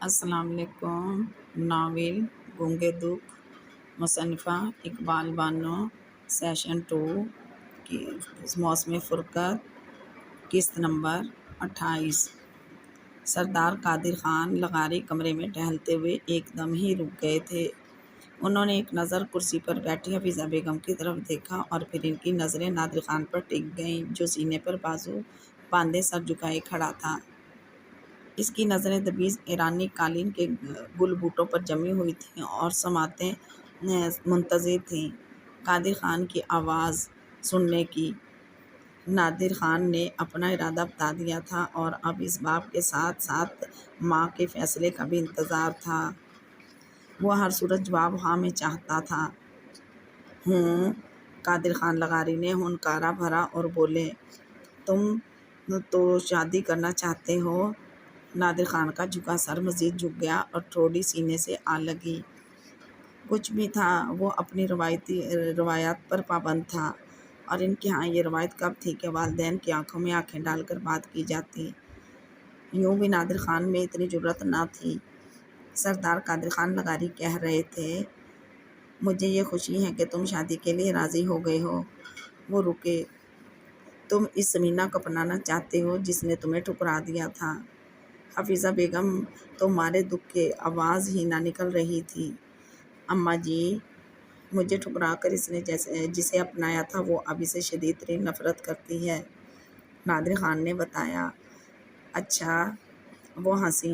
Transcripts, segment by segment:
السلام علیکم۔ ناول گونگے دکھ، مصنفہ اقبال بانو، سیشن 2 کی موسم فرقت، قسط نمبر 28۔ سردار قادر خان لغاری کمرے میں ٹہلتے ہوئے ایک دم ہی رک گئے تھے۔ انہوں نے ایک نظر کرسی پر بیٹھی حفیظہ بیگم کی طرف دیکھا اور پھر ان کی نظریں نادر خان پر ٹک گئیں جو سینے پر بازو باندھے سر جھکائے کھڑا تھا۔ اس کی نظریں دبیز ایرانی قالین کے گل بوٹوں پر جمی ہوئی تھیں اور سماعتیں منتظر تھیں قادر خان کی آواز سننے کی۔ نادر خان نے اپنا ارادہ بتا دیا تھا اور اب اس باب کے ساتھ ساتھ ماں کے فیصلے کا بھی انتظار تھا۔ وہ ہر صورت جواب ہاں میں چاہتا تھا۔ ہوں، قادر خان لغاری نے ہنکارا بھرا اور بولے، تم تو شادی کرنا چاہتے ہو؟ نادر خان کا جھکا سر مزید جھک گیا اور ٹھوڑی سینے سے آ لگی۔ کچھ بھی تھا، وہ اپنی روایات پر پابند تھا، اور ان کے ہاں یہ روایت کب تھی کہ والدین کی آنکھوں میں آنکھیں ڈال کر بات کی جاتی۔ یوں بھی نادر خان میں اتنی جرأت نہ تھی۔ سردار قادر خان لغاری کہہ رہے تھے، مجھے یہ خوشی ہے کہ تم شادی کے لیے راضی ہو گئے ہو۔ وہ رکے۔ تم اس سمینہ کو اپنانا چاہتے ہو جس نے تمہیں ٹھکرا دیا تھا؟ حفیظہ بیگم تو مارے دکھ کے آواز ہی نہ نکل رہی تھی۔ اماں جی، مجھے ٹھکرا کر اس نے جسے اپنایا تھا وہ اب اسے شدید ترین نفرت کرتی ہے، نادر خان نے بتایا۔ اچھا، وہ ہنسی۔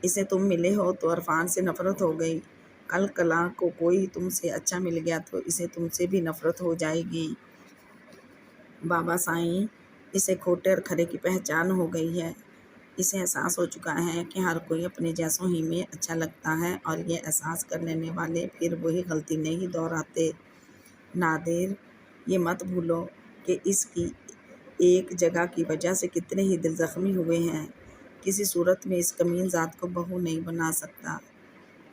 اسے تم ملے ہو تو عرفان سے نفرت ہو گئی، کل کلاں کو کوئی تم سے اچھا مل گیا تو اسے تم سے بھی نفرت ہو جائے گی۔ بابا سائیں، اسے کھوٹے اور کھرے کی پہچان ہو گئی ہے۔ اسے احساس ہو چکا ہے کہ ہر کوئی اپنے جیسوں ہی میں اچھا لگتا ہے اور یہ احساس کر لینے والے پھر وہی غلطی نہیں دہراتے۔ نادر، یہ مت بھولو کہ اس کی ایک جگہ کی وجہ سے کتنے ہی دل زخمی ہوئے ہیں۔ کسی صورت میں اس کمین ذات کو بہو نہیں بنا سکتا۔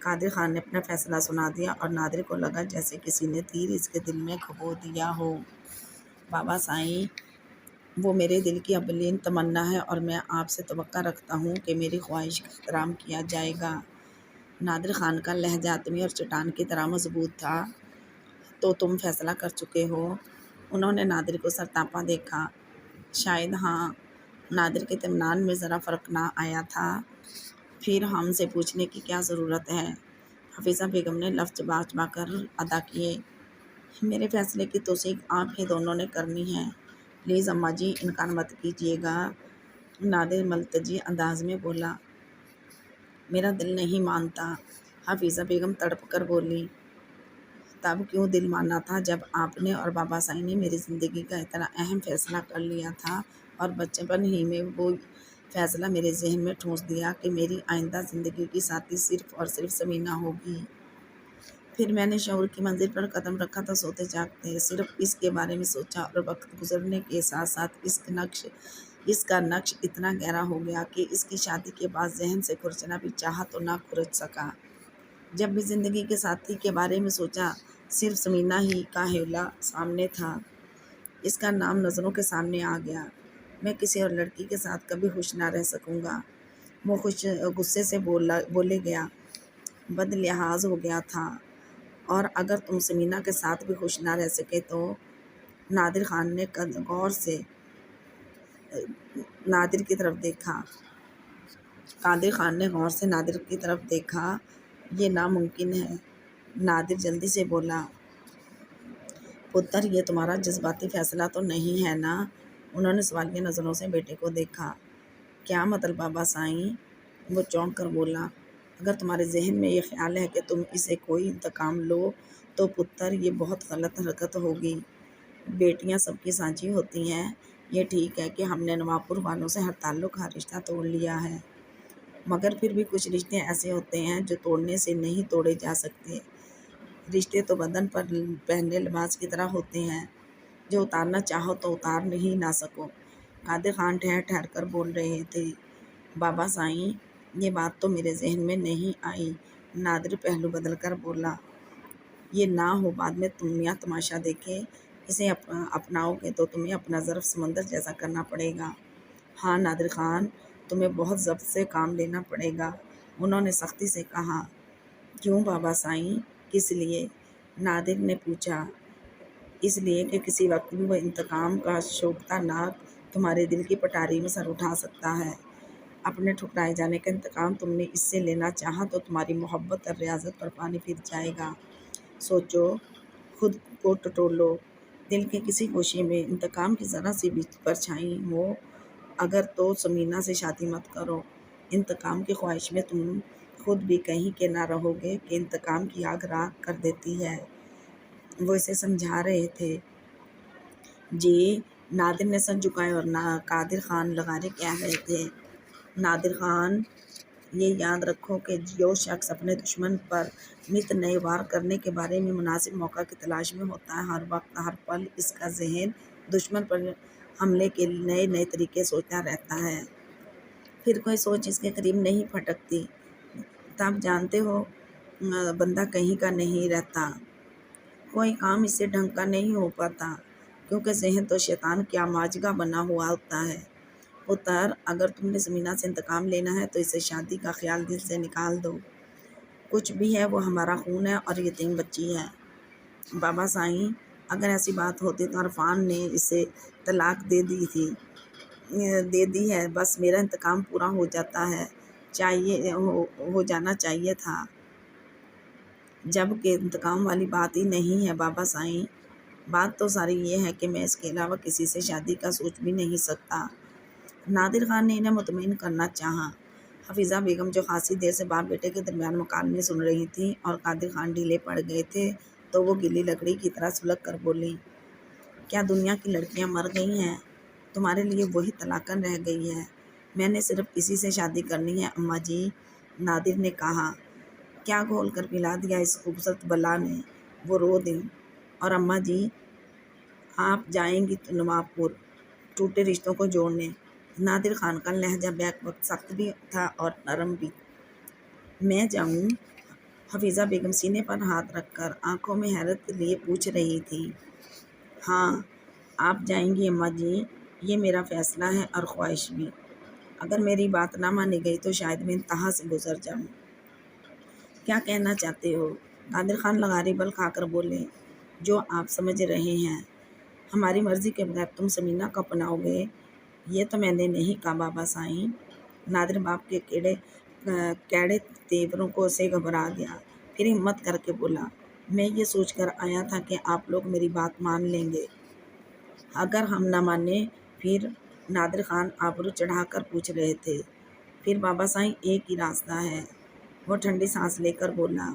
قادر خان نے اپنا فیصلہ سنا دیا اور نادر کو لگا جیسے کسی نے تیر اس کے دل میں کھبو دیا ہو۔ بابا سائیں، وہ میرے دل کی اولین تمنا ہے اور میں آپ سے توقع رکھتا ہوں کہ میری خواہش کا احترام کیا جائے گا۔ نادر خان کا لہجہ حتمی اور چٹان کی طرح مضبوط تھا۔ تو تم فیصلہ کر چکے ہو؟ انہوں نے نادر کو سرتاپا دیکھا۔ شاید ہاں۔ نادر کے اطمینان میں ذرا فرق نہ آیا تھا۔ پھر ہم سے پوچھنے کی کیا ضرورت ہے؟ حفیظہ بیگم نے لفظ چبا چبا کر ادا کیے۔ میرے فیصلے کی توثیق آپ ہی دونوں نے کرنی ہے۔ پلیز اماں جی، انکار مت کیجیے گا، نادر ملتجی انداز میں بولا۔ میرا دل نہیں مانتا، حفیظہ بیگم تڑپ کر بولی۔ تب کیوں دل ماننا تھا جب آپ نے اور بابا سائیں نے میری زندگی کا اتنا اہم فیصلہ کر لیا تھا اور بچپن ہی میں وہ فیصلہ میرے ذہن میں ٹھونس دیا کہ میری آئندہ زندگی کی ساتھی صرف اور صرف سمینہ ہوگی۔ پھر میں نے شعور کی منزل پر قدم رکھا تو سوتے جاگتے صرف اس کے بارے میں سوچا اور وقت گزرنے کے ساتھ ساتھ اس کا نقش اتنا گہرا ہو گیا کہ اس کی شادی کے بعد ذہن سے کھرچنا بھی چاہا تو نہ کھرچ سکا۔ جب بھی زندگی کے ساتھی کے بارے میں سوچا صرف سمینہ ہی کا حوالہ سامنے تھا۔ اس کا نام نظروں کے سامنے آ گیا۔ میں کسی اور لڑکی کے ساتھ کبھی خوش نہ رہ سکوں گا۔ وہ غصے سے بولے گیا، بد لحاظ ہو گیا تھا، اور اگر تم سمینہ کے ساتھ بھی خوش نہ رہ سکے تو؟ نادر خان نے غور سے نادر کی طرف دیکھا۔ قادر خان نے غور سے نادر کی طرف دیکھا۔ یہ ناممکن ہے، نادر جلدی سے بولا۔ پتر، یہ تمہارا جذباتی فیصلہ تو نہیں ہے نا؟ انہوں نے سوالیہ نظروں سے بیٹے کو دیکھا۔ کیا مطلب بابا سائیں؟ وہ چونک کر بولا۔ اگر تمہارے ذہن میں یہ خیال ہے کہ تم اسے کوئی انتقام لو تو پتر یہ بہت غلط حرکت ہوگی۔ بیٹیاں سب کی سانجھی ہوتی ہیں۔ یہ ٹھیک ہے کہ ہم نے نوابپور والوں سے ہر تعلق ہر رشتہ توڑ لیا ہے، مگر پھر بھی کچھ رشتے ایسے ہوتے ہیں جو توڑنے سے نہیں توڑے جا سکتے۔ رشتے تو بدن پر پہنے لباس کی طرح ہوتے ہیں، جو اتارنا چاہو تو اتار نہیں نہ سکو۔ قادر خان ٹھہر ٹھہر کر بول رہے تھے۔ بابا سائیں، یہ بات تو میرے ذہن میں نہیں آئی، نادر پہلو بدل کر بولا۔ یہ نہ ہو بعد میں دنیا تماشا دیکھے۔ اسے اپناؤ گے تو تمہیں اپنا ظرف سمندر جیسا کرنا پڑے گا۔ ہاں نادر خان، تمہیں بہت ضبط سے کام لینا پڑے گا۔ انہوں نے سختی سے کہا۔ کیوں بابا سائیں، کس لیے؟ نادر نے پوچھا۔ اس لیے کہ کسی وقت بھی وہ انتقام کا شوکتا ناک تمہارے دل کی پٹاری میں سر اٹھا سکتا ہے۔ اپنے ٹھکرائے جانے کا انتقام تم نے اس سے لینا چاہا تو تمہاری محبت اور ریاضت پر پانی پھر جائے گا۔ سوچو، خود کو ٹٹولو، دل کے کسی گوشے میں انتقام کی ذرا سی بھی پرچھائی ہو اگر تو سمینا سے شادی مت کرو۔ انتقام کی خواہش میں تم خود بھی کہیں کہ نہ رہو گے کہ انتقام کی آگ راکھ کر دیتی ہے۔ وہ اسے سمجھا رہے تھے۔ جی، نادر نے سر جھکائے اور قادر خان لغارے کہہ رہے تھے۔ نادر خان، یہ یاد رکھو کہ جو شخص اپنے دشمن پر نت نئے وار کرنے کے بارے میں مناسب موقع کی تلاش میں ہوتا ہے، ہر وقت ہر پل اس کا ذہن دشمن پر حملے کے نئے نئے طریقے سوچتا رہتا ہے۔ پھر کوئی سوچ اس کے قریب نہیں پھٹکتی۔ تب جانتے ہو، بندہ کہیں کا نہیں رہتا، کوئی کام اس سے ڈھنگ کا نہیں ہو پاتا، کیونکہ ذہن تو شیطان کی آماجگاہ بنا ہوا ہوتا ہے۔ پتر، اگر تم نے سمینا سے انتقام لینا ہے تو اسے شادی کا خیال دل سے نکال دو۔ کچھ بھی ہے وہ ہمارا خون ہے اور یتیم بچی ہے۔ بابا سائیں، اگر ایسی بات ہوتی تو عرفان نے اسے طلاق دے دی ہے، بس میرا انتقام پورا ہو جانا چاہیے تھا۔ جب کہ انتقام والی بات ہی نہیں ہے بابا سائیں، بات تو ساری یہ ہے کہ میں اس کے علاوہ کسی سے شادی کا سوچ بھی نہیں سکتا۔ نادر خان نے انہیں مطمئن کرنا چاہا۔ حفیظہ بیگم جو خاصی دیر سے باپ بیٹے کے درمیان مکالمے سن رہی تھیں اور قادر خان ڈھیلے پڑ گئے تھے تو وہ گیلی لکڑی کی طرح سلگ کر بولیں۔ کیا دنیا کی لڑکیاں مر گئی ہیں؟ تمہارے لیے وہی طلاقن رہ گئی ہے۔ میں نے صرف اسی سے شادی کرنی ہے اماں جی، نادر نے کہا۔ کیا گھول کر پلا دیا اس خوبصورت بلا نے، وہ رو دیں۔ اور اماں جی، آپ جائیں گی نواب پور ٹوٹے رشتوں کو جوڑنے؟ نادر خان کا لہجہ بیک وقت سخت بھی تھا اور نرم بھی۔ میں جاؤں؟ حفیظہ بیگم سینے پر ہاتھ رکھ کر آنکھوں میں حیرت لیے پوچھ رہی تھی۔ ہاں، آپ جائیں گی اماں جی، یہ میرا فیصلہ ہے اور خواہش بھی۔ اگر میری بات نہ مانی گئی تو شاید میں انتہا سے گزر جاؤں۔ کیا کہنا چاہتے ہو؟ قادر خان لغاری بل کھا کر بولے۔ جو آپ سمجھ رہے ہیں۔ ہماری مرضی کے بغیر تم سمینا کو اپناؤ گے، یہ تو میں نے نہیں کہا بابا سائیں۔ نادر باپ کے کیڑے تیوروں کو سے گھبرا گیا، پھر ہمت کر کے بولا۔ میں یہ سوچ کر آیا تھا کہ آپ لوگ میری بات مان لیں گے۔ اگر ہم نہ مانیں پھر؟ نادر خان آبرو چڑھا کر پوچھ رہے تھے۔ پھر بابا سائیں ایک ہی راستہ ہے، وہ ٹھنڈی سانس لے کر بولا۔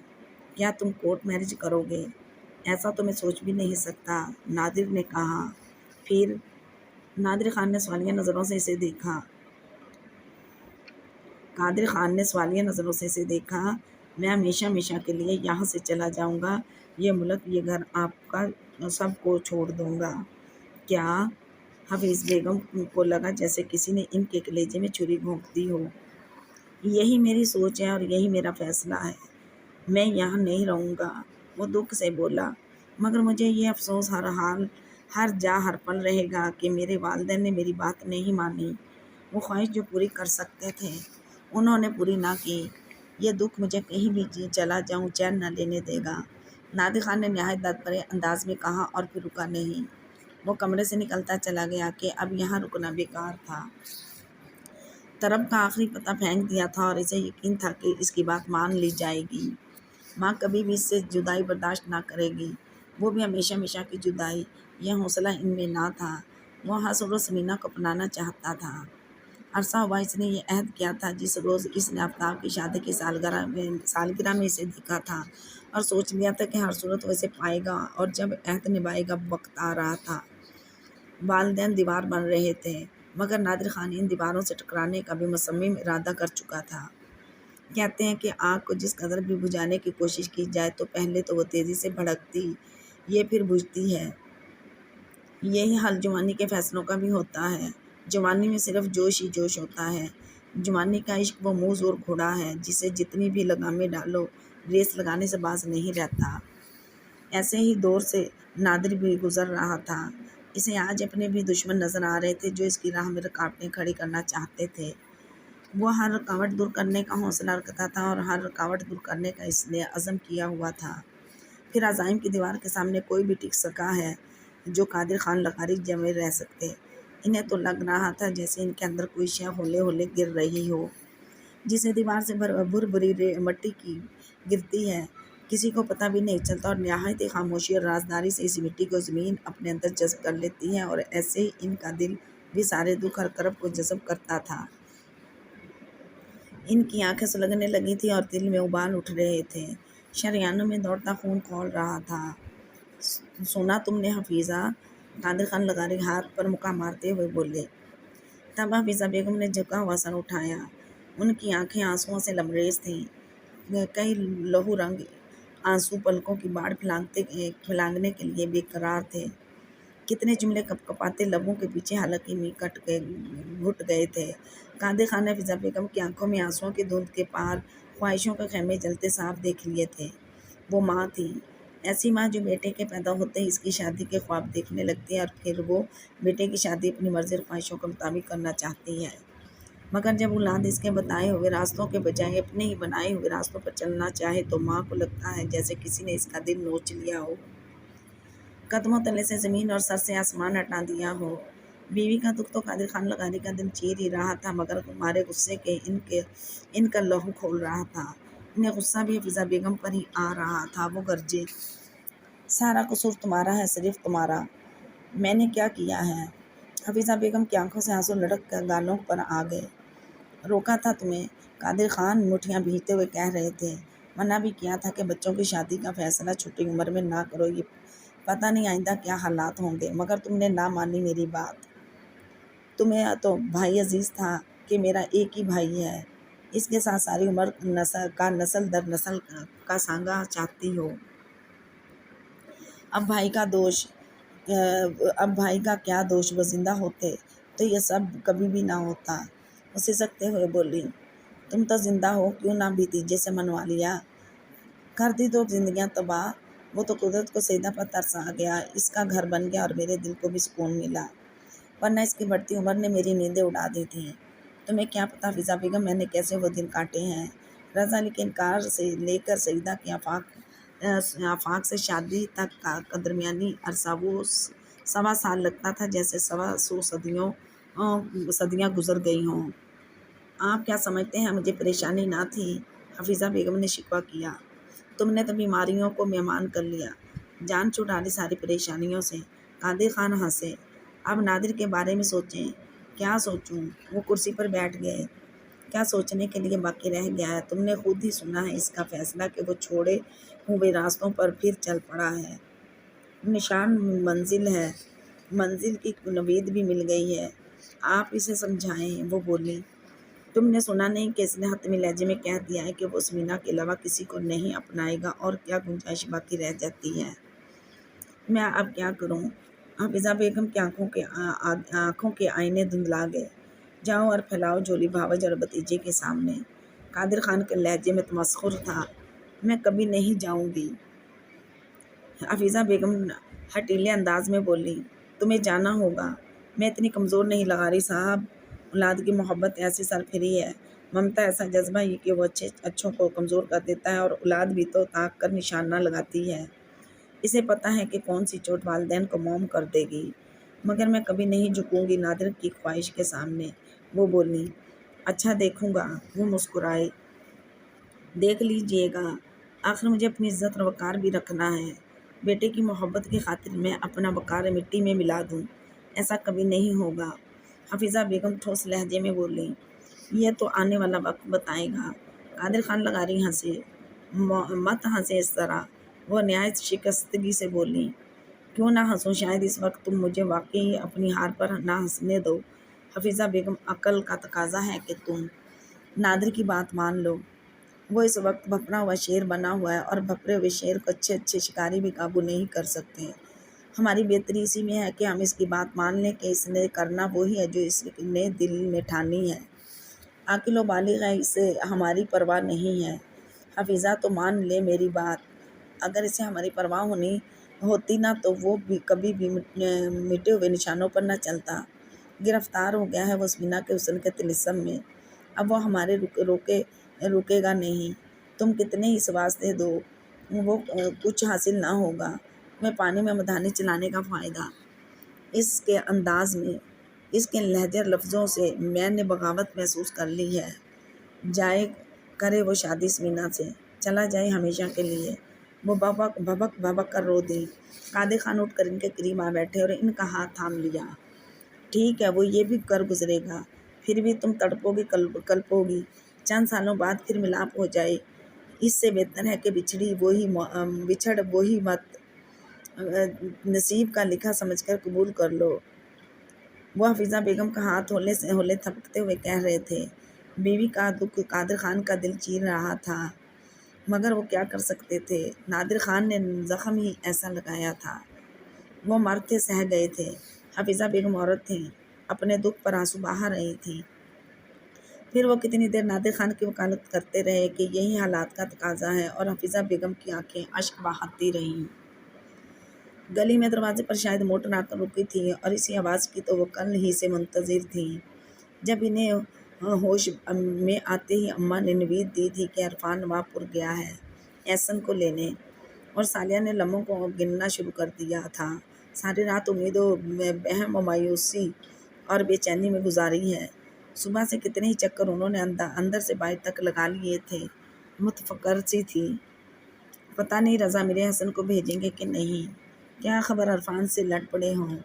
کیا تم کورٹ میرج کرو گے؟ ایسا تو میں سوچ بھی نہیں سکتا، نادر نے کہا۔ پھر؟ نادر خان نے سوالیہ نظروں سے اسے دیکھا۔ قادر خان نے سوالیہ نظروں سے اسے دیکھا۔ میں ہمیشہ ہمیشہ کے لیے یہاں سے چلا جاؤں گا، یہ ملک، یہ گھر، آپ کا سب کو چھوڑ دوں گا۔ کیا؟ حفیظ بیگم کو لگا جیسے کسی نے ان کے کلیجے میں چھری گھونپ دی ہو۔ یہی میری سوچ ہے اور یہی میرا فیصلہ ہے، میں یہاں نہیں رہوں گا، وہ دکھ سے بولا۔ مگر مجھے یہ افسوس ہر حال، ہر جا، ہر پل رہے گا کہ میرے والدین نے میری بات نہیں مانی۔ وہ خواہش جو پوری کر سکتے تھے انہوں نے پوری نہ کی۔ یہ دکھ مجھے کہیں بھی چلا جاؤں چین نہ لینے دے گا، نادر خان نے نہایت درد بھرے انداز میں کہا اور پھر رکا نہیں۔ وہ کمرے سے نکلتا چلا گیا کہ اب یہاں رکنا بیکار تھا۔ طرب کا آخری پتہ پھینک دیا تھا اور اسے یقین تھا کہ اس کی بات مان لی جائے گی۔ ماں کبھی بھی اس سے جدائی برداشت نہ کرے گی، وہ بھی ہمیشہ ہمیشہ کی جدائی۔ یہ حوصلہ ان میں نہ تھا۔ وہ ہر روز سمینا کو اپنانا چاہتا تھا۔ عرصہ ہوا اس نے یہ عہد کیا تھا جس روز اس نے آفتاب کی شادی کی سالگرہ میں اسے دیکھا تھا، اور سوچ لیا تھا کہ ہر صورت وہ اسے پائے گا، اور جب عہد نبھائے گا وقت آ رہا تھا۔ والدین دیوار بن رہے تھے، مگر نادر خان ان دیواروں سے ٹکرانے کا بھی مصمم ارادہ کر چکا تھا۔ کہتے ہیں کہ آگ کو جس قدر بھی بجھانے کی کوشش کی جائے تو پہلے تو وہ تیزی سے بھڑکتی، یہ پھر بجھتی ہے۔ یہی حال جوانی کے فیصلوں کا بھی ہوتا ہے۔ جوانی میں صرف جوش ہی جوش ہوتا ہے۔ جوانی کا عشق وہ منہ زور گھوڑا ہے جسے جتنی بھی لگامیں ڈالو ریس لگانے سے باز نہیں رہتا۔ ایسے ہی دور سے نادر بھی گزر رہا تھا۔ اسے آج اپنے بھی دشمن نظر آ رہے تھے جو اس کی راہ میں رکاوٹیں کھڑی کرنا چاہتے تھے۔ وہ ہر رکاوٹ دور کرنے کا حوصلہ رکھتا تھا اور ہر رکاوٹ دور کرنے کا اس لیے عزم کیا ہوا تھا۔ پھر عزائم کی دیوار کے سامنے کوئی بھی ٹک سکا ہے جو قادر خان لغاری جمے رہ سکتے۔ انہیں تو لگ رہا تھا جیسے ان کے اندر کوئی شے ہولے ہولے گر رہی ہو، جسے دیوار سے بھری مٹی کی گرتی ہے، کسی کو پتہ بھی نہیں چلتا، اور نہایت خاموشی اور رازداری سے اس مٹی کو زمین اپنے اندر جذب کر لیتی ہے، اور ایسے ہی ان کا دل بھی سارے دکھ اور کرب کو جذب کرتا تھا۔ ان کی آنکھیں سلگنے لگی تھیں اور دل میں ابال اٹھ رہے تھے، شریانوں میں دوڑتا خون کھول رہا تھا۔ سنا تم نے حفیظہ؟ قادر خان لغاری ہاتھ پر مکہ مارتے ہوئے بولے۔ تب حفیظہ بیگم نے جھکا ہوا سر اٹھایا۔ ان کی آنکھیں آنسوؤں سے لبریز تھیں، کئی لہو رنگ آنسو پلکوں کی باڑ پھلانگنے کے لیے بے قرار تھے۔ کتنے جملے کپ کپاتے لبوں کے پیچھے حلقے میں گھٹ گئے تھے۔ قادر خان نے حفیظہ بیگم کی آنکھوں میں آنسوؤں کی دھند کے پار خواہشوں کے خیمے جلتے صاف دیکھ لیے تھے۔ وہ ماں تھی، ایسی ماں جو بیٹے کے پیدا ہوتے ہی اس کی شادی کے خواب دیکھنے لگتی ہے، اور پھر وہ بیٹے کی شادی اپنی مرضی اور خواہشوں کے مطابق کرنا چاہتی ہے، مگر جب اولاد اس کے بتائے ہوئے راستوں کے بجائے اپنے ہی بنائے ہوئے راستوں پر چلنا چاہے تو ماں کو لگتا ہے جیسے کسی نے اس کا دل نوچ لیا ہو، قدموں تلے سے زمین اور سر سے آسمان ہٹا دیا ہو۔ بیوی کا دکھ تو قادر خان لغاری کا دل چیر ہی رہا تھا، مگر مارے غصے کے ان کا لہو کھول رہا تھا۔ انہیں غصہ بھی حفیظہ بیگم پر ہی آ رہا تھا۔ وہ گرجے، سارا قصور تمہارا ہے، صرف تمہارا، میں نے کیا کیا ہے؟ حفیظہ بیگم کی آنکھوں سے آنسو لڑک کر گالوں پر آ گئے۔ روکا تھا تمہیں، قادر خان مٹھیاں بھیجتے ہوئے کہہ رہے تھے، منع بھی کیا تھا کہ بچوں کی شادی کا فیصلہ چھوٹی عمر میں نہ کرو، یہ پتہ نہیں آئندہ کیا حالات ہوں گے، مگر تم نے نہ مانی میری بات۔ تمہیں تو بھائی عزیز تھا کہ میرا ایک ہی بھائی ہے، اس کے ساتھ ساری عمر کا نسل در نسل کا سانگا چاہتی ہو۔ اب بھائی کا کیا دوش، وہ زندہ ہوتے تو یہ سب کبھی بھی نہ ہوتا۔ وہ سسکتے ہوئے بولی، تم تو زندہ ہو، کیوں نہ بھتیجے سے منوا لیا؟ کر دی دو زندگیاں تباہ، وہ تو قدرت کو سجدہ پر ترس آ گیا، اس کا گھر بن گیا اور میرے دل کو بھی سکون ملا، ورنہ اس کی بڑھتی عمر نے میری نیندیں اڑا دی تھیں۔ تمہیں کیا پتہ حفیظہ بیگم میں نے کیسے وہ دن کاٹے ہیں۔ رضا علی کے انکار سے لے کر سیدہ کے آفاق سے شادی تک کا درمیانی عرصہ وہ 1.25 سال لگتا تھا جیسے 100 صدیاں گزر گئی ہوں۔ آپ کیا سمجھتے ہیں مجھے پریشانی نہ تھی؟ حفیظہ بیگم نے شکوہ کیا۔ تم نے تو بیماریوں کو مہمان کر لیا، جان چھڑا لی ساری پریشانیوں سے۔ قادر خان ہنسے۔ اب نادر کے بارے میں سوچیں۔ کیا سوچوں؟ وہ کرسی پر بیٹھ گئے۔ کیا سوچنے کے لیے باقی رہ گیا ہے؟ تم نے خود ہی سنا ہے اس کا فیصلہ کہ وہ چھوڑے ہوئے راستوں پر پھر چل پڑا ہے۔ نشان منزل ہے، منزل کی نوید بھی مل گئی ہے، آپ اسے سمجھائیں۔ وہ بولی، تم نے سنا نہیں کہ اس نے حتمی لہجے میں کہہ دیا ہے کہ وہ سمینا کے علاوہ کسی کو نہیں اپنائے گا، اور کیا گنجائش باقی رہ جاتی ہے؟ میں اب کیا کروں؟ حفیظہ بیگم کی آنکھوں کے آئینے دھندلا گئے۔ جاؤ اور پھیلاؤ جھولی بھاوج اور بھتیجے کے سامنے۔ قادر خان کے لہجے میں تمسخر تھا۔ میں کبھی نہیں جاؤں گی۔ حفیظہ بیگم ہٹیلے انداز میں بولی، تمہیں جانا ہوگا، میں اتنی کمزور نہیں لغاری صاحب، اولاد کی محبت ایسی سرپھری ہے، ممتا ایسا جذبہ یہ کہ وہ اچھوں کو کمزور کر دیتا ہے، اور اولاد بھی تو تاک کر نشان نہ لگاتی ہے، اسے پتہ ہے کہ کون سی چوٹ والدین کو موم کر دے گی، مگر میں کبھی نہیں جھکوں گی نادر کی خواہش کے سامنے۔ وہ بولی، اچھا دیکھوں گا۔ وہ مسکرائے، دیکھ لیجئے گا، آخر مجھے اپنی عزت اور وقار بھی رکھنا ہے، بیٹے کی محبت کی خاطر میں اپنا وقار مٹی میں ملا دوں، ایسا کبھی نہیں ہوگا۔ حفیظہ بیگم ٹھوس لہجے میں بولی، یہ تو آنے والا وقت بتائے گا۔ قادر خان لغاری ہنسے۔ مت ہنسے اس طرح، وہ نہایت شکستگی سے بولی، کیوں نہ ہنسوں، شاید اس وقت تم مجھے واقعی اپنی ہار پر نہ ہنسنے دو۔ حفیظہ بیگم، عقل کا تقاضا ہے کہ تم نادر کی بات مان لو، وہ اس وقت بھپڑا ہوا شیر بنا ہوا ہے، اور بھپڑے ہوئے شیر کو اچھے شکاری بھی قابو نہیں کر سکتے۔ ہماری بہتری اسی میں ہے کہ ہم اس کی بات مان لیں کہ اس نے کرنا وہی ہے جو اس نے دل میں ٹھانی ہے، عاقل و بالغ ہے، اسے ہماری پرواہ نہیں ہے۔ حفیظہ تو مان لے میری بات، اگر اسے ہماری پرواہ ہوتی نہ تو وہ بھی کبھی بھی مٹے ہوئے نشانوں پر نہ چلتا۔ گرفتار ہو گیا ہے وہ سمینا کے حسن کے طلسم میں، اب وہ ہمارے رکے گا نہیں، تم کتنے ہی واسطے دو، وہ کچھ حاصل نہ ہوگا۔ میں پانی میں مدھانے چلانے کا فائدہ۔ اس کے انداز میں، اس کے لہجے لفظوں سے میں نے بغاوت محسوس کر لی ہے۔ جائے کرے وہ شادی سمینا سے، چلا جائے ہمیشہ کے لیے۔ وہ بھبک کر رو دی۔ قادر خان اٹھ کر ان کے قریب آ بیٹھے اور ان کا ہاتھ تھام لیا۔ ٹھیک ہے، وہ یہ بھی کر گزرے گا، پھر بھی تم تڑپو گی، کلپو گی، چند سالوں بعد پھر ملاپ ہو جائے۔ اس سے بہتر ہے کہ بچھڑ وہی مت، نصیب کا لکھا سمجھ کر قبول کر لو۔ وہ حفیظہ بیگم کا ہاتھ ہولے تھپکتے ہوئے کہہ رہے تھے۔ بیوی کا دکھ قادر خان کا دل چیر رہا تھا، مگر وہ کیا کر سکتے تھے؟ نادر خان نے زخم ہی ایسا لگایا تھا۔ وہ مرد تھے، سہ گئے تھے۔ حفیظہ بیگم عورت تھیں، اپنے دکھ پر آنسو بہا رہی تھیں۔ پھر وہ کتنی دیر نادر خان کی وکالت کرتے رہے کہ یہی حالات کا تقاضا ہے، اور حفیظہ بیگم کی آنکھیں اشک بہاتی رہیں۔ گلی میں دروازے پر شاید موٹر آ کر رکی تھی، اور اسی آواز کی تو وہ کل ہی سے منتظر تھیں۔ جب انہیں ہوش میں آتے ہی اماں نے نوید دی تھی کہ عرفان نواب پور گیا ہے احسن کو لینے، اور سالیہ نے لمحوں کو گننا شروع کر دیا تھا۔ ساری رات امید و بہم و مایوسی اور بے چینی میں گزاری ہے۔ صبح سے کتنے ہی چکر انہوں نے اندر سے باہر تک لگا لیے تھے۔ متفکر سی تھی، پتہ نہیں رضا میرے حسن کو بھیجیں گے کہ نہیں، کیا خبر عرفان سے لڑ پڑے ہوں۔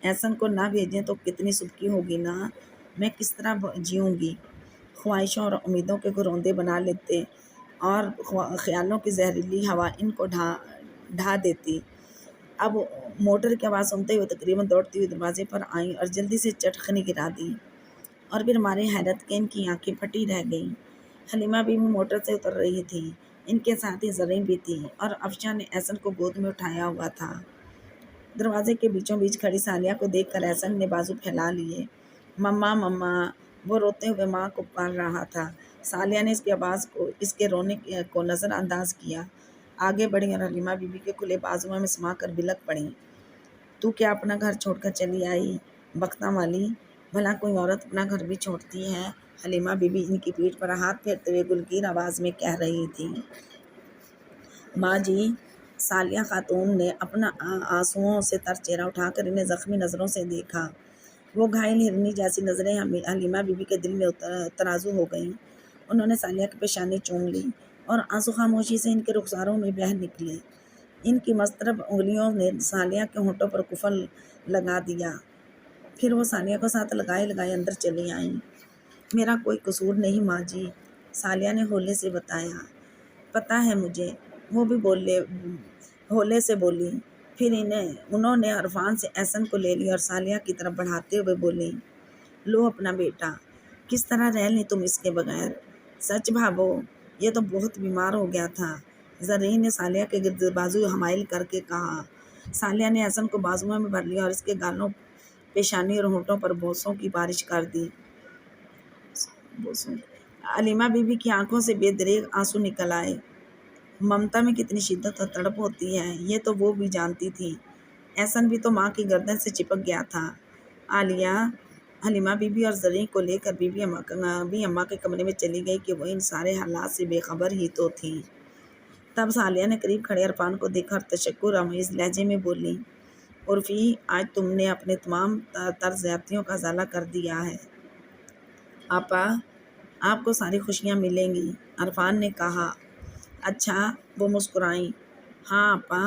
احسن کو نہ بھیجیں تو کتنی سبکی ہوگی نا، میں کس طرح جیوں گی۔ خواہشوں اور امیدوں کے گھروندے بنا لیتے اور خیالوں کی زہریلی ہوا ان کو ڈھا دیتی۔ اب موٹر کی آواز سنتے ہوئے تقریباً دوڑتی ہوئی دروازے پر آئیں اور جلدی سے چٹخنی گرا دی، اور پھر مارے حیرت کے ان کی آنکھیں پھٹی رہ گئیں۔ حلیمہ بھی موٹر سے اتر رہی تھی، ان کے ساتھ ہی زریں بھی تھیں، اور افشاں نے احسن کو گود میں اٹھایا ہوا تھا۔ دروازے کے بیچوں بیچ کھڑی سالیہ کو دیکھ کر احسن نے بازو پھیلا لیے۔ مما مما، وہ روتے ہوئے ماں کو پکار رہا تھا۔ سالیہ نے اس کی آواز کو، اس کے رونے کو نظر انداز کیا، آگے بڑھیں اور حلیمہ بی بی کے کھلے بازوؤں میں سما کر بلک پڑیں۔ تو کیا اپنا گھر چھوڑ کر چلی آئی بختاں والی؟ بھلا کوئی عورت اپنا گھر بھی چھوڑتی ہے؟ حلیمہ بی بی ان کی پیٹھ پر ہاتھ پھیرتے ہوئے گلگیر آواز میں کہہ رہی تھی۔ ماں جی، سالیہ خاتون نے اپنا آنسوؤں سے تر چہرہ اٹھا کر انہیں زخمی نظروں سے دیکھا۔ وہ گھائل ہرنی جیسی نظریں حلیمہ بی بی کے دل میں ترازو ہو گئیں۔ انہوں نے سالیہ کی پیشانی چوم لی، اور آنسو خاموشی سے ان کے رخساروں میں بہہ نکلے۔ ان کی مضطرب انگلیوں نے سالیہ کے ہونٹوں پر قفل لگا دیا، پھر وہ سالیہ کو ساتھ لگائے اندر چلی آئیں۔ میرا کوئی قصور نہیں ماں جی، سالیہ نے ہولے سے بتایا۔ پتہ ہے مجھے، وہ بھی ہولے سے بولی۔ پھر انہوں نے عرفان سے احسن کو لے لیا اور سالیہ کی طرف بڑھاتے ہوئے بولی، لو اپنا بیٹا، کس طرح رہ لیں تم اس کے بغیر؟ سچ بھابو، یہ تو بہت بیمار ہو گیا تھا، زرین نے سالیہ کے گرد بازو حمائل کر کے کہا۔ سالیہ نے احسن کو بازوؤں میں بھر لیا اور اس کے گالوں، پیشانی اور ہونٹوں پر بوسوں کی بارش کر دی۔ حلیمہ بی بی کی آنکھوں سے بے دریغ آنسو نکل آئے۔ ممتا میں کتنی شدت اور تڑپ ہوتی ہے، یہ تو وہ بھی جانتی تھی۔ احسن بھی تو ماں کی گردن سے چپک گیا تھا۔ عالیہ، حلیمہ بی بی اور زریں کو لے کر بی اماں کے کمرے میں چلی گئی کہ وہ ان سارے حالات سے بے خبر ہی تو تھیں۔ تب سالیہ نے قریب کھڑے عرفان کو دیکھا اور تشکر آمیز لہجے میں بولی، عرفی، آج تم نے اپنے تمام تر زیادتیوں کا ازالہ کر دیا ہے۔ آپا، آپ کو ساری خوشیاں ملیں گی، عرفان نے کہا۔ اچھا، وہ مسکرائیں۔ ہاں آپا،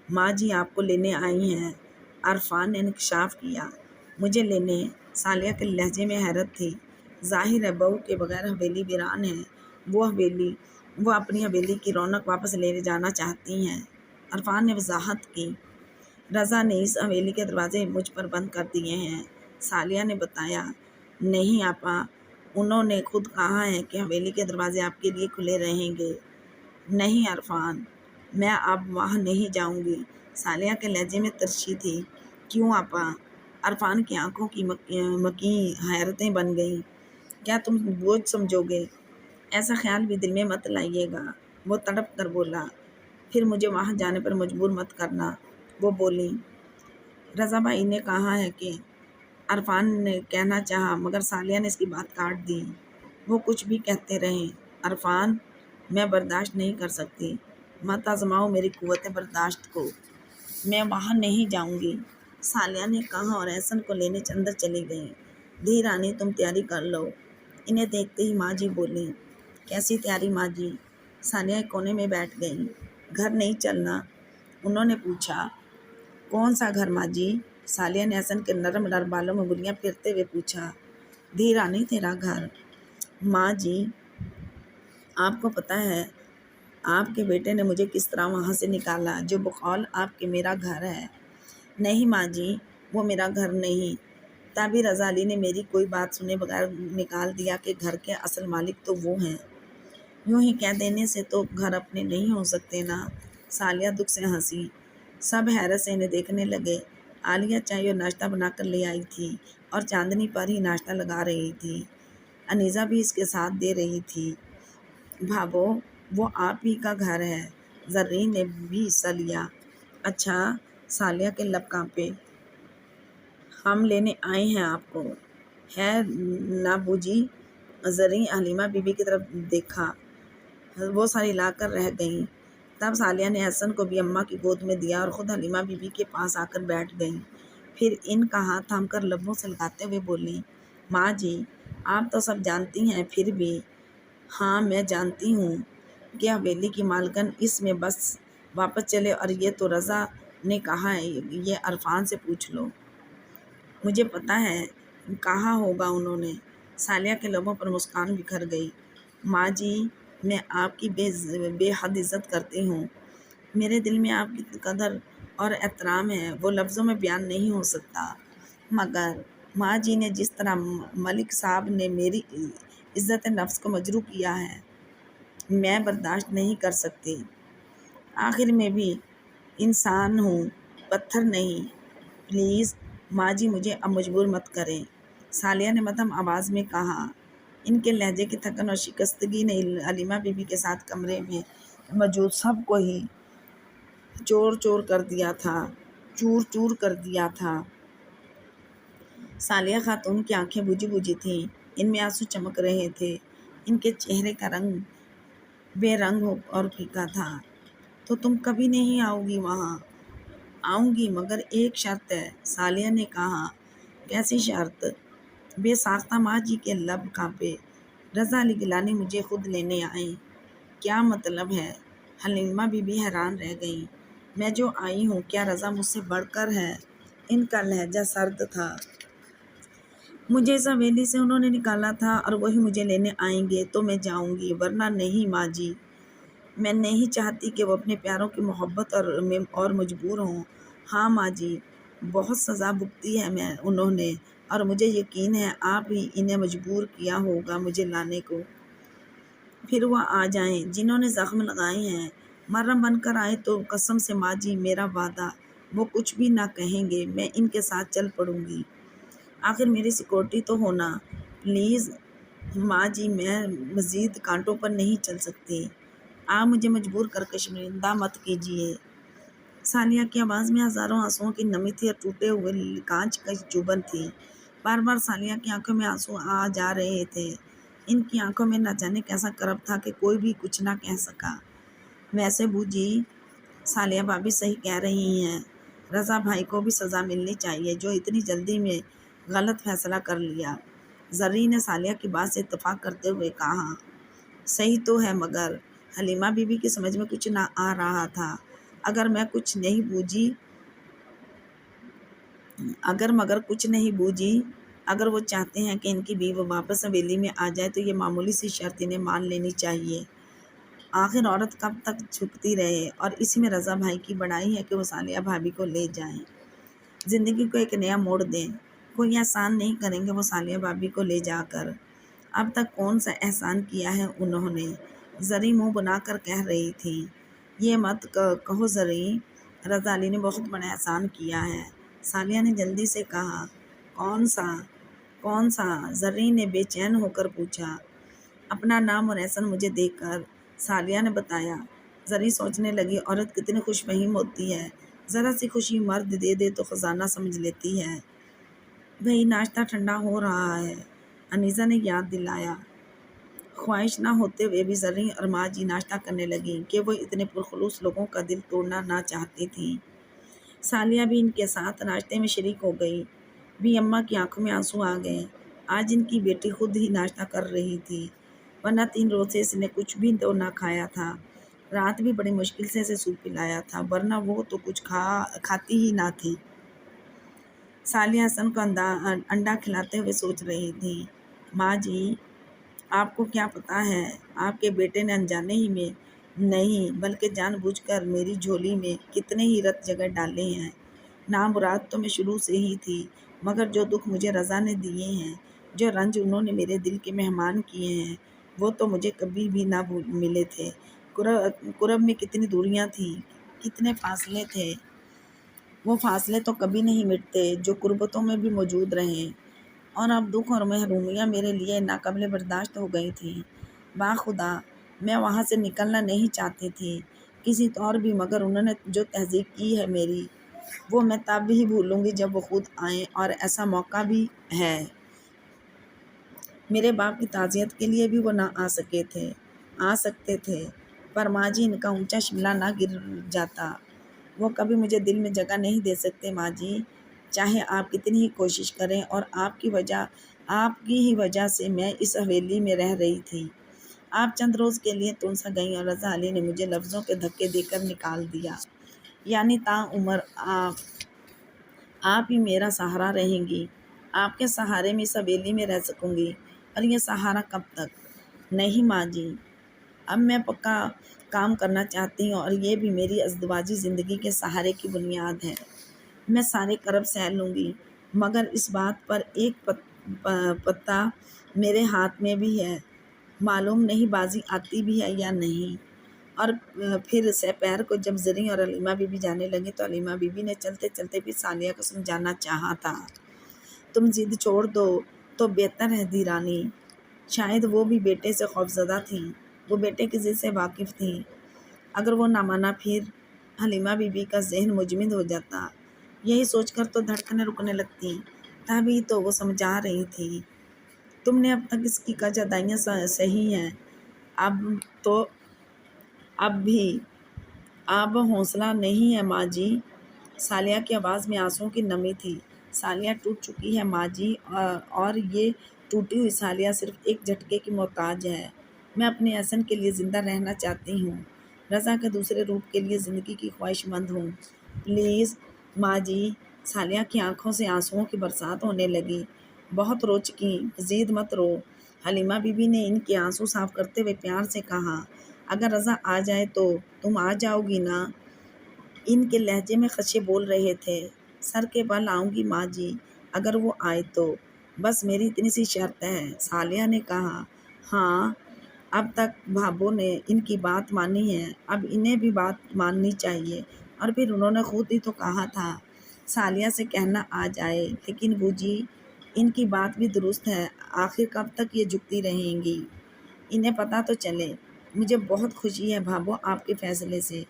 ماں جی آپ کو لینے آئی ہیں، عرفان نے انکشاف کیا۔ مجھے لینے؟ سالیہ کے لہجے میں حیرت تھی۔ ظاہر ہے بہو کے بغیر حویلی ویران ہے، وہ اپنی حویلی کی رونق واپس لے جانا چاہتی ہیں، عرفان نے وضاحت کی۔ رضا نے اس حویلی کے دروازے مجھ پر بند کر دیے ہیں، سالیہ نے بتایا۔ نہیں آپا، انہوں نے خود کہا ہے کہ حویلی کے دروازے آپ کے لیے کھلے رہیں گے۔ نہیں عرفان، میں اب وہاں نہیں جاؤں گی، سالیہ کے لہجے میں ترشی تھی۔ کیوں آپا؟ عرفان کی آنکھوں کی مکیں حیرتیں بن گئیں۔ کیا تم بوجھ سمجھو گے؟ ایسا خیال بھی دل میں مت لائیے گا، وہ تڑپ کر بولا۔ پھر مجھے وہاں جانے پر مجبور مت کرنا، وہ بولی۔ رضا بھائی نے کہا ہے کہ، عرفان نے کہنا چاہا، مگر سالیہ نے اس کی بات کاٹ دی۔ وہ کچھ بھی کہتے رہیں۔ عرفان، میں برداشت نہیں کر سکتی، مت آزماؤ میری قوت برداشت کو، میں وہاں نہیں جاؤں گی، ثالیہ نے کہا اور احسن کو لینے اندر چلی گئیں۔ دھی رانی، تم تیاری کر لو۔ انہیں دیکھتے ہی ماں جی بولیں۔ کیسی تیاری ماں جی؟ ثانیہ ایک کونے میں بیٹھ گئیں۔ گھر نہیں چلنا؟ انہوں نے پوچھا۔ کون سا گھر ماں جی؟ ثانیہ نے احسن کے نرم بالوں میں انگلیاں پھیرتے ہوئے پوچھا۔ دھی رانی، تیرا گھر۔ ماں جی، آپ کو پتہ ہے آپ کے بیٹے نے مجھے کس طرح وہاں سے نکالا، جو بقول آپ کے میرا گھر ہے۔ نہیں ماں جی، وہ میرا گھر نہیں، تبھی رضا علی نے میری کوئی بات سنے بغیر نکال دیا کہ گھر کے اصل مالک تو وہ ہیں۔ یوں ہی کہہ دینے سے تو گھر اپنے نہیں ہو سکتے نا۔ ثالیہ دکھ سے ہنسی۔ سب حیرت سے انہیں دیکھنے لگے۔ عالیہ چائے اور ناشتہ بنا کر لے آئی تھی اور چاندنی پر ہی ناشتہ لگا رہی تھی۔ انیزہ بھی اس کے ساتھ دے رہی تھی۔ بھابو، وہ آپ ہی کا گھر ہے، زرین نے بھی حصہ لیا۔ اچھا، ثالیہ کے لب کانپے۔ ہم لینے آئے ہیں آپ کو، ہے نا ابو جی؟ زرین حلیمہ بی بی کی طرف دیکھا، وہ ساری لا کر رہ گئیں۔ تب ثالیہ نے احسن کو بھی اماں کی گود میں دیا اور خود حلیمہ بی بی کے پاس آ کر بیٹھ گئیں۔ پھر ان کا ہاتھ تھام کر لبوں سے لگاتے ہوئے بولیں، ماں جی، آپ تو سب جانتی ہیں، پھر بھی۔ ہاں، میں جانتی ہوں کہ حویلی کی مالکن اس میں بس واپس چلے، اور یہ تو رضا نے کہا ہے، یہ عرفان سے پوچھ لو۔ مجھے پتہ ہے کہا ہوگا انہوں نے۔ ثالیہ کے لبوں پر مسکان بکھر گئی۔ ماں جی، میں آپ کی بے حد عزت کرتی ہوں، میرے دل میں آپ کی قدر اور احترام ہے، وہ لفظوں میں بیان نہیں ہو سکتا، مگر ماں جی نے جس طرح ملک صاحب نے میری عزت نفس کو مجروح کیا ہے، میں برداشت نہیں کر سکتی۔ آخر میں بھی انسان ہوں، پتھر نہیں۔ پلیز ماں جی، مجھے اب مجبور مت کریں، ثالیہ نے مدھم آواز میں کہا۔ ان کے لہجے کی تھکن اور شکستگی نے حلیمہ بی بی کے ساتھ کمرے میں موجود سب کو ہی چور کر دیا تھا، چور کر دیا تھا۔ ثالیہ خاتون کی آنکھیں بجھی بجھی تھیں، ان میں آنسو چمک رہے تھے، ان کے چہرے کا رنگ بے رنگ اور پھیکا تھا۔ تو تم کبھی نہیں آؤ گی وہاں؟ آؤں گی، مگر ایک شرط ہے، ثالیہ نے کہا۔ کیسی شرط؟ بے ساختہ ماں جی کے لب کانپے۔ رضا علی گیلانی مجھے خود لینے آئیں۔ کیا مطلب ہے؟ حلیمہ بی بی حیران رہ گئیں۔ میں جو آئی ہوں، کیا رضا مجھ سے بڑھ کر ہے؟ ان کا لہجہ سرد تھا۔ مجھے اس حویلی سے انہوں نے نکالا تھا اور وہی مجھے لینے آئیں گے تو میں جاؤں گی، ورنہ نہیں ماں جی۔ میں نہیں چاہتی کہ وہ اپنے پیاروں کی محبت اور مجبور ہوں۔ ہاں ماں جی، بہت سزا بھگتی ہے انہوں نے، اور مجھے یقین ہے آپ ہی انہیں مجبور کیا ہوگا مجھے لانے کو۔ پھر وہ آ جائیں، جنہوں نے زخم لگائے ہیں، محرم بن کر آئے تو قسم سے ماں جی، میرا وعدہ، وہ کچھ بھی نہ کہیں گے، میں ان کے ساتھ چل پڑوں گی۔ آخر میری سیکورٹی تو ہونا۔ پلیز ماں جی، میں مزید کانٹوں پر نہیں چل سکتی، آپ مجھے مجبور کر کے شرمندہ مت کیجیے۔ ثالیہ کی آواز میں ہزاروں آنسوؤں کی نمی تھی اور ٹوٹے ہوئے کانچ کی چبھن تھی۔ بار بار ثالیہ کی آنکھوں میں آنسو آ جا رہے تھے۔ ان کی آنکھوں میں نہ جانے کیسا کرب تھا کہ کوئی بھی کچھ نہ کہہ سکا۔ ویسے بو جی، ثالیہ بھابھی صحیح کہہ رہی ہیں، رضا بھائی کو بھی سزا ملنی چاہیے، جو اتنی جلدی میں غلط فیصلہ کر لیا۔ زرین نے ثالیہ کی بات سے اتفاق کرتے ہوئے کہا۔ صحیح تو ہے، مگر حلیمہ بی بی کی سمجھ میں کچھ نہ آ رہا تھا۔ مگر کچھ نہیں بو جی، اگر وہ چاہتے ہیں کہ ان کی بیوی واپس حویلی میں آ جائے تو یہ معمولی سی شرط انہیں مان لینی چاہیے۔ آخر عورت کب تک جھکتی رہے، اور اسی میں رضا بھائی کی بڑائی ہے کہ وہ ثالیہ بھابھی کو لے جائیں، زندگی کو ایک نیا موڑ دیں۔ کوئی احسان نہیں کریں گے وہ ثالیہ بھابھی کو لے جا کر۔ اب تک کون سا احسان کیا ہے انہوں نے؟ زریں منہ بنا کر کہہ رہی تھی۔ یہ مت کہو زریں، رضا علی نے بہت بڑا احسان کیا ہے، ثالیہ نے جلدی سے کہا۔ کون سا؟ زریں نے بے چین ہو کر پوچھا۔ اپنا نام اور احسان مجھے دے کر، ثالیہ نے بتایا۔ زریں سوچنے لگی، عورت کتنی خوش فہم ہوتی ہے، ذرا سی خوشی مرد دے دے تو خزانہ سمجھ لیتی ہے۔ بھئی ناشتہ ٹھنڈا ہو رہا ہے، انیزہ نے یاد دلایا۔ خواہش نہ ہوتے ہوئے بھی زریں اور ماں جی ناشتہ کرنے لگیں کہ وہ اتنے پرخلوص لوگوں کا دل توڑنا نہ چاہتی تھیں۔ سالیہ بھی ان کے ساتھ ناشتے میں شریک ہو گئی۔ بھی اماں کی آنکھوں میں آنسو آ گئے۔ آج ان کی بیٹی خود ہی ناشتہ کر رہی تھی، ورنہ 3 روز سے اس نے کچھ بھی تو نہ کھایا تھا۔ رات بھی بڑی مشکل سے اسے سوپ پلایا تھا، ورنہ وہ تو کچھ کھاتی ہی نہ تھی۔ سالیہ حسن کو انڈا کھلاتے ہوئے سوچ رہی تھی، ماں جی آپ کو کیا پتہ ہے، آپ کے بیٹے نے انجانے ہی میں نہیں بلکہ جان بوجھ کر میری جھولی میں کتنے ہی رت جگہ ڈالے ہیں۔ نامراد تو میں شروع سے ہی تھی، مگر جو دکھ مجھے رضا نے دیے ہیں، جو رنج انہوں نے میرے دل کے مہمان کیے ہیں، وہ تو مجھے کبھی بھی نہ ملے تھے۔ قرب میں کتنی دوریاں تھیں، کتنے فاصلے تھے، وہ فاصلے تو کبھی نہیں مٹتے جو قربتوں میں بھی موجود رہیں، اور اب دکھ اور محرومیاں میرے لیے ناقابل برداشت ہو گئی تھیں۔ باخدا میں وہاں سے نکلنا نہیں چاہتی تھی کسی طور بھی، مگر انہوں نے جو تہذیب کی ہے میری، وہ میں تب ہی بھولوں گی جب وہ خود آئیں، اور ایسا موقع بھی ہے۔ میرے باپ کی تعزیت کے لیے بھی وہ نہ آ سکتے تھے، پر ماں جی ان کا اونچا شملہ نہ گر جاتا۔ وہ کبھی مجھے دل میں جگہ نہیں دے سکتے ماں جی، چاہے آپ کتنی ہی کوشش کریں، اور آپ کی ہی وجہ سے میں اس حویلی میں رہ رہی تھی۔ آپ چند روز کے لیے تونسا گئیں اور رضا علی نے مجھے لفظوں کے دھکے دے کر نکال دیا، یعنی تا عمر آپ ہی میرا سہارا رہیں گی، آپ کے سہارے میں اس حویلی میں رہ سکوں گی، اور یہ سہارا کب تک؟ نہیں ماں جی، اب میں پکا کام کرنا چاہتی ہوں، اور یہ بھی میری ازدواجی زندگی کے سہارے کی بنیاد ہے۔ میں سارے کرب سہ لوں گی، مگر اس بات پر ایک پتہ میرے ہاتھ میں بھی ہے، معلوم نہیں بازی آتی بھی ہے یا نہیں۔ اور پھر سپہر کو جب زریں اور حلیمہ بی بی جانے لگیں تو حلیمہ بی بی نے چلتے چلتے بھی سالیہ کو سمجھانا چاہا تھا، تم ضد چھوڑ دو تو بہتر ہے دی رانی۔ شاید وہ بھی بیٹے سے خوفزدہ تھیں، وہ بیٹے کی ضد سے واقف تھیں، اگر وہ نہ مانا پھر حلیمہ بی بی کا ذہن مجمد ہو جاتا۔ یہی سوچ کر تو دھڑکنیں رکنے لگتی، تبھی تو وہ سمجھا رہی تھی، تم نے اب تک اس کی کج ادائیاں سہی ہیں، اب حوصلہ نہیں ہے ماں جی۔ سالیہ کی آواز میں آنسوؤں کی نمی تھی۔ سالیہ ٹوٹ چکی ہے ماں جی، اور یہ ٹوٹی ہوئی سالیہ صرف ایک جھٹکے کی محتاج ہے۔ میں اپنے احسن کے لیے زندہ رہنا چاہتی ہوں، رضا کے دوسرے روپ کے لیے زندگی کی خواہش مند ہوں، پلیز ماں جی۔ سالیہ کی آنکھوں سے آنسوؤں کی برسات ہونے لگی۔ بہت رو چکیں، مزید مت رو۔ حلیمہ بی بی نے ان کے آنسو صاف کرتے ہوئے پیار سے کہا، اگر رضا آ جائے تو تم آ جاؤ گی نا؟ ان کے لہجے میں خدشے بول رہے تھے۔ سر کے بل آؤں گی ماں جی، اگر وہ آئے تو، بس میری اتنی سی شرط ہے۔ سالیہ نے کہا، ہاں اب تک بھابوں نے ان کی بات مانی ہے، اب انہیں بھی بات ماننی چاہیے، اور پھر انہوں نے خود ہی تو کہا تھا سالیہ سے کہنا آ جائے، لیکن بو جی ان کی بات بھی درست ہے، آخر کب تک یہ جھکتی رہیں گی؟ انہیں پتہ تو چلے۔ مجھے بہت خوشی ہے بھابو آپ کے فیصلے سے۔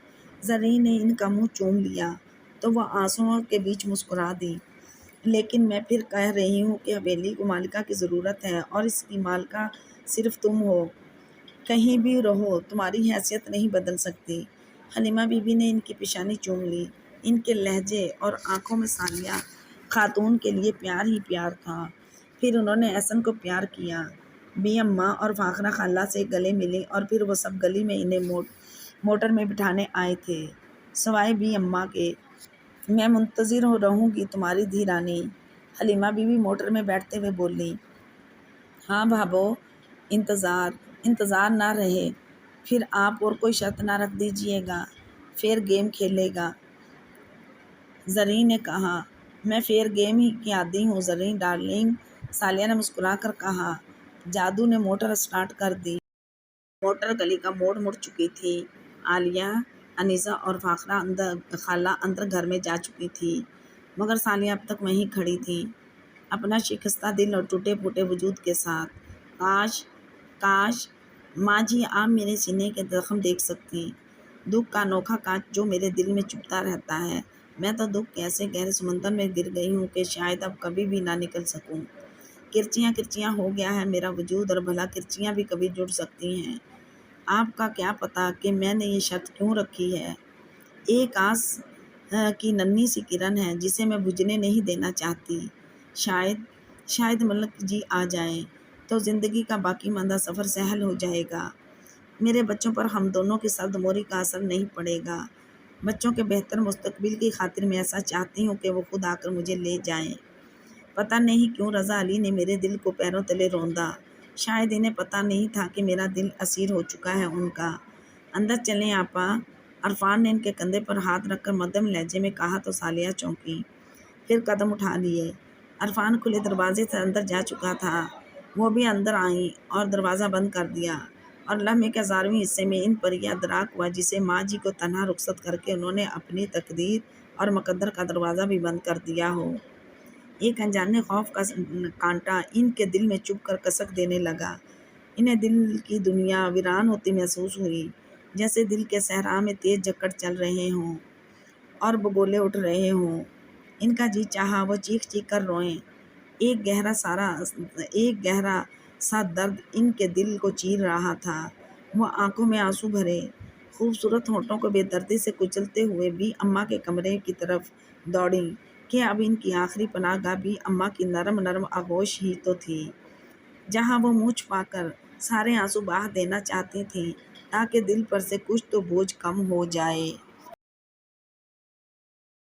زریں نے ان کا منہ چوم لیا تو وہ آنسوؤں کے بیچ مسکرا دی، لیکن میں پھر کہہ رہی ہوں کہ حویلی کو مالکہ کی ضرورت ہے، اور اس کی مالکہ صرف تم ہو، کہیں بھی رہو تمہاری حیثیت نہیں بدل سکتی۔ حلیمہ بی بی نے ان کی پیشانی چوم لی۔ ان کے لہجے اور آنکھوں میں سالیہ خاتون کے لیے پیار ہی پیار تھا۔ پھر انہوں نے احسن کو پیار کیا۔ بی اماں اور فاخرہ خالہ سے گلے ملے، اور پھر وہ سب گلی میں انہیں موٹر میں بٹھانے آئے تھے، سوائے بی اماں کے۔ میں منتظر رہوں گی تمہاری دھی رانی، حلیمہ بی بی موٹر میں بیٹھتے ہوئے بولی۔ ہاں بھابو، انتظار نہ رہے، پھر آپ اور کوئی شرط نہ رکھ دیجیے گا، فیئر گیم کھیلے گا۔ زریں نے کہا، میں فیئر گیم ہی کی عادی ہوں زریں ڈارلنگ۔ سالیہ نے مسکرا کر کہا۔ جادو نے موٹر اسٹارٹ کر دی۔ موٹر گلی کا موڑ مڑ چکی تھی۔ عالیہ، انیسہ اور فاخرہ خالہ اندر گھر میں جا چکی تھی، مگر سالیہ اب تک وہیں کھڑی تھی، اپنا شکستہ دل اور ٹوٹے پھوٹے وجود کے ساتھ۔ کاش ماں جی آپ میرے سینے کے زخم دیکھ سکتی، دکھ کا انوکھا کانچ جو میرے دل میں چبھتا رہتا ہے۔ میں تو دکھ کے ایسے گہرے سمندر میں گر گئی ہوں کہ شاید اب کبھی بھی نہ نکل سکوں۔ کرچیاں کرچیاں ہو گیا ہے میرا وجود، اور بھلا کرچیاں بھی کبھی جڑ سکتی ہیں؟ آپ کا کیا پتہ کہ میں نے یہ شرط کیوں رکھی ہے؟ ایک آس کی ننھی سی کرن ہے جسے میں بجھنے نہیں دینا چاہتی۔ شاید ملک جی آ جائیں تو زندگی کا باقی ماندہ سفر سہل ہو جائے گا۔ میرے بچوں پر ہم دونوں کی سرد موری کا اثر نہیں پڑے گا۔ بچوں کے بہتر مستقبل کی خاطر میں ایسا چاہتی ہوں کہ وہ خود آ کر مجھے لے جائیں۔ پتہ نہیں کیوں رضا علی نے میرے دل کو پیروں تلے روندا۔ شاید انہیں پتہ نہیں تھا کہ میرا دل اسیر ہو چکا ہے ان کا۔ اندر چلیں آپا، عرفان نے ان کے کندھے پر ہاتھ رکھ کر مدھم لہجے میں کہا تو سالیہ چونکی، پھر قدم اٹھا لیے۔ عرفان کھلے دروازے سے اندر جا چکا تھا، وہ بھی اندر آئیں اور دروازہ بند کر دیا، اور لمحے کے 11ویں حصے میں ان پر یہ ادراک ہوا جسے ماں جی کو تنہا رخصت کر کے انہوں نے اپنی تقدیر اور مقدر کا دروازہ بھی بند کر دیا ہو۔ ایک انجانے خوف کا کانٹا ان کے دل میں چبھ کر کسک دینے لگا۔ انہیں دل کی دنیا ویران ہوتی محسوس ہوئی، جیسے دل کے صحرا میں تیز جکڑ چل رہے ہوں اور بگولے اٹھ رہے ہوں۔ ان کا جی چاہا وہ چیخ چیخ کر روئیں۔ ایک گہرا سا درد ان کے دل کو چیر رہا تھا۔ وہ آنکھوں میں آنسو بھرے، خوبصورت ہونٹوں کو بے دردی سے کچلتے ہوئے بھی اماں کے کمرے کی طرف دوڑیں کہ اب ان کی آخری پناہ گاہ بھی اماں کی نرم نرم آغوش ہی تو تھی، جہاں وہ منہ چھپا کر سارے آنسو بہا دینا چاہتی تھیں تاکہ دل پر سے کچھ تو بوجھ کم ہو جائے۔